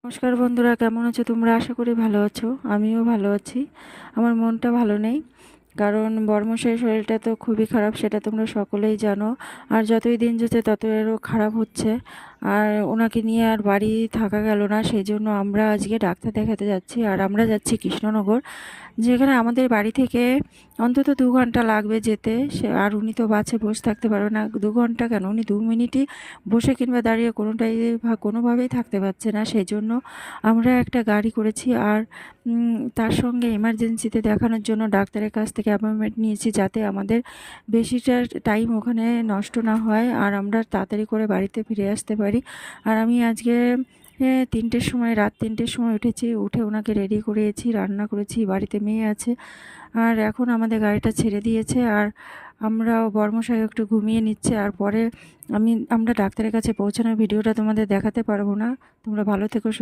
নমস্কার বন্ধুরা, কেমন আছো তোমরা? আশা করি ভালো আছো। আমিও ভালো আছি। আমার মনটা ভালো নেই, কারণ বর্মশাইয়ের শরীরটা তো খুবই খারাপ, সেটা তোমরা সকলেই জানো। আর যতই দিন যাচ্ছে তত আরও খারাপ হচ্ছে। আর ওনাকে নিয়ে আর বাড়ি থাকা গেল না, সেই জন্য আমরা আজকে ডাক্তার দেখাতে যাচ্ছি। আর আমরা যাচ্ছি কৃষ্ণনগর, যেখানে আমাদের বাড়ি থেকে অন্তত 2 ঘন্টা লাগবে যেতে। আর উনি তো বাসে বসে থাকতে পারবে না 2 ঘন্টা, কেন উনি 2 মিনিটই বসে কিংবা দাঁড়িয়ে কোনোভাবেই থাকতে পারছে না। সেই জন্য আমরা একটা গাড়ি করেছি। আর তার সঙ্গে এমার্জেন্সিতে দেখানোর জন্য ডাক্তারের কাছ থেকে অ্যাপয়েন্টমেন্ট নিয়েছি, যাতে আমাদের বেশিটা টাইম ওখানে নষ্ট না হয় আর আমরা তাড়াতাড়ি করে বাড়িতে ফিরে আসতে পারি। আর আমি আজকে 3টের সময়, রাত 3টের সময় উঠেছি। উঠে ওনাকে রেডি করিয়েছি, রান্না করেছি, বাড়িতে মেয়ে আছে। আর এখন আমাদের গাড়িটা ছেড়ে দিয়েছে। আর আমরাও বর্মশাই একটু ঘুমিয়ে নিচ্ছে। আর পরে আমরা ডাক্তারের কাছে পৌঁছানোর ভিডিওটা তোমাদের দেখাতে পারবো না। তোমরা ভালো থেকো, সুস্থ